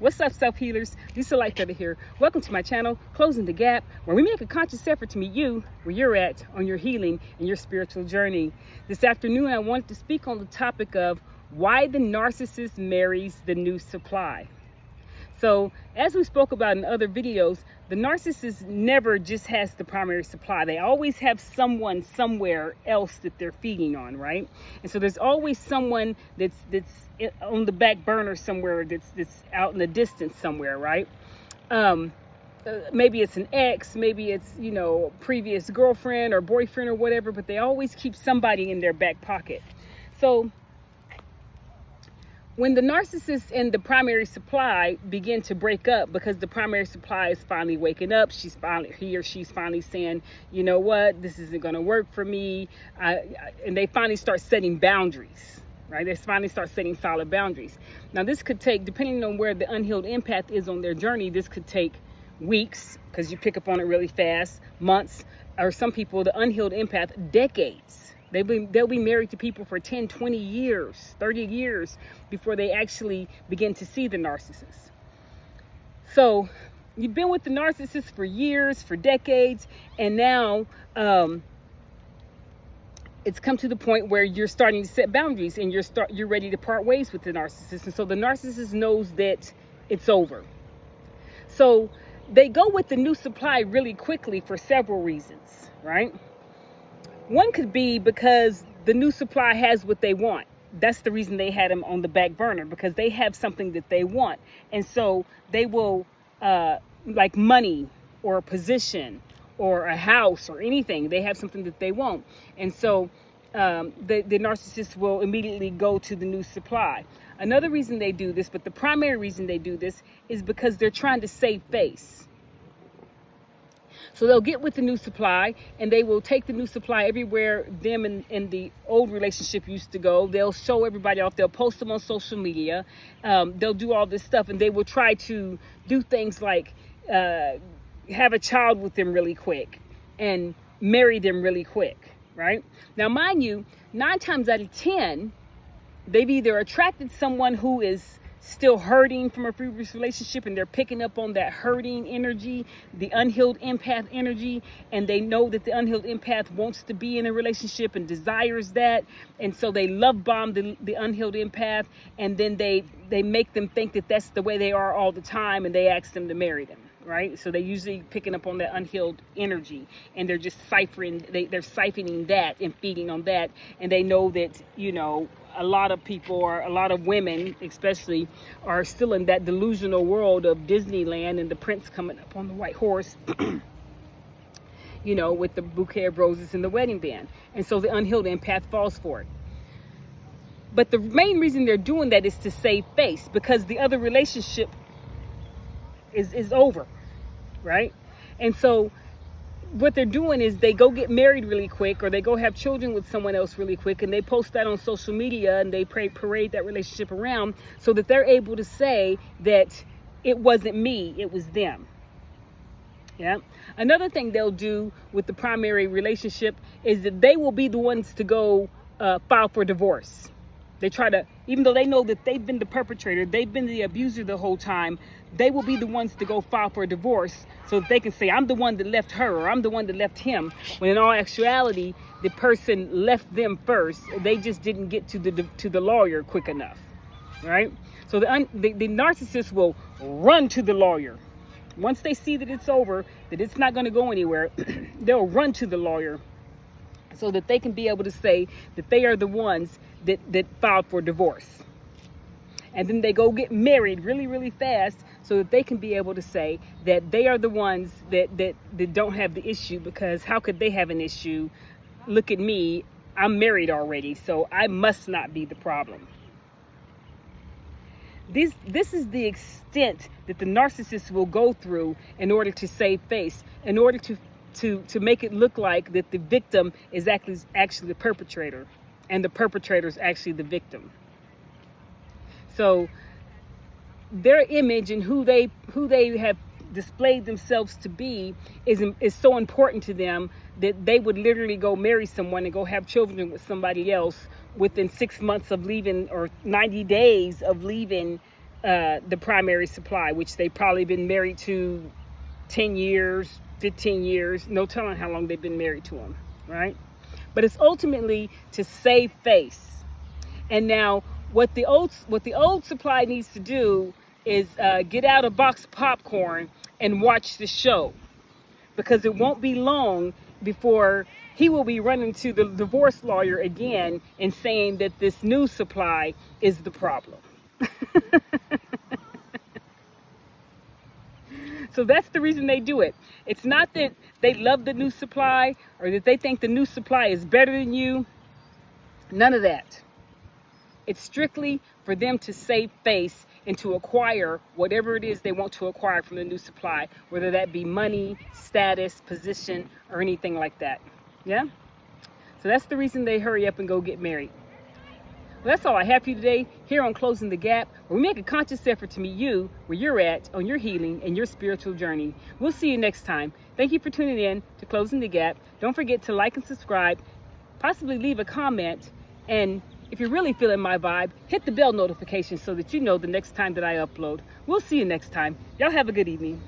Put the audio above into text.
What's up, self-healers? Lisa Lightfeather here. Welcome to my channel, Closing the Gap, where we make a conscious effort to meet you where you're at on your healing and your spiritual journey. This afternoon, I wanted to speak on the topic of why the narcissist marries the new supply. So, as we spoke about in other videos, the narcissist never just has the primary supply. They always have someone somewhere else that they're feeding on, right? And so there's always someone that's on the back burner somewhere, that's out in the distance somewhere, right? Maybe it's an ex, maybe it's, previous girlfriend or boyfriend or whatever, but they always keep somebody in their back pocket. So when the narcissist and the primary supply begin to break up because the primary supply is finally waking up, he or she's finally saying, you know what, this isn't going to work for me. And they finally start setting boundaries, right? They finally start setting solid boundaries. Now, this could take, depending on where the unhealed empath is on their journey, this could take weeks because you pick up on it really fast, months, or some people, the unhealed empath, decades. They'll be married to people for 10, 20 years, 30 years before they actually begin to see the narcissist. So you've been with the narcissist for years, for decades, and now it's come to the point where you're starting to set boundaries and you're ready to part ways with the narcissist. And so the narcissist knows that it's over. So they go with the new supply really quickly for several reasons, right? One could be because the new supply has what they want. That's the reason they had him on the back burner, because they have something that they want. And so they will, like money or a position or a house or anything, they have something that they want. And so the narcissist will immediately go to the new supply. Another reason they do this, but the primary reason they do this, is because they're trying to save face. So they'll get with the new supply and they will take the new supply everywhere them and the old relationship used to go. They'll show everybody off. They'll post them on social media. They'll do all this stuff, and they will try to do things like have a child with them really quick and marry them really quick, right? Now, mind you, 9 times out of 10, they've either attracted someone who is still hurting from a previous relationship, and they're picking up on that hurting energy, the unhealed empath energy, and they know that the unhealed empath wants to be in a relationship and desires that, and so they love bomb the unhealed empath, and then they make them think that that's the way they are all the time, and they ask them to marry them, right? So they're usually picking up on that unhealed energy, and they're just they're siphoning that and feeding on that, and they know that, a lot of people, or a lot of women especially, are still in that delusional world of Disneyland and the prince coming up on the white horse, with the bouquet of roses and the wedding band. And so the unhealed empath falls for it. But the main reason they're doing that is to save face, because the other relationship is over, right? And so what they're doing is they go get married really quick, or they go have children with someone else really quick, and they post that on social media, and they parade that relationship around so that they're able to say that it wasn't me, it was them. Yeah. Another thing they'll do with the primary relationship is that they will be the ones to go file for divorce. They try to, even though they know that they've been the perpetrator, they've been the abuser the whole time, they will be the ones to go file for a divorce so that they can say, I'm the one that left her, or I'm the one that left him, when in all actuality, the person left them first. They just didn't get to the lawyer quick enough, right? So the narcissist will run to the lawyer. Once they see that it's over, that it's not going to go anywhere, they'll run to the lawyer so that they can be able to say that they are the ones that filed for divorce. And then they go get married really, really fast so that they can be able to say that they are the ones that don't have the issue, because how could they have an issue? Look at me, I'm married already, so I must not be the problem. This is the extent that the narcissist will go through in order to save face, in order to make it look like that the victim is actually the perpetrator, and the perpetrator is actually the victim. So their image and who they have displayed themselves to be is so important to them that they would literally go marry someone and go have children with somebody else within 6 months of leaving, or 90 days of leaving the primary supply, which they've probably been married to 10 years, 15 years, no telling how long they've been married to them, right? But it's ultimately to save face. And now what the old supply needs to do is get out a box of popcorn and watch the show, because it won't be long before he will be running to the divorce lawyer again and saying that this new supply is the problem. So that's the reason they do it. It's not that they love the new supply or that they think the new supply is better than you. None of that. It's strictly for them to save face and to acquire whatever it is they want to acquire from the new supply, whether that be money, status, position, or anything like that. Yeah? So that's the reason they hurry up and go get married. Well, that's all I have for you today here on Closing the Gap, where we make a conscious effort to meet you where you're at on your healing and your spiritual journey. We'll see you next time. Thank you for tuning in to Closing the Gap. Don't forget to like and subscribe, possibly leave a comment, and if you're really feeling my vibe, hit the bell notification so that you know the next time that I upload. We'll see you next time. Y'all have a good evening.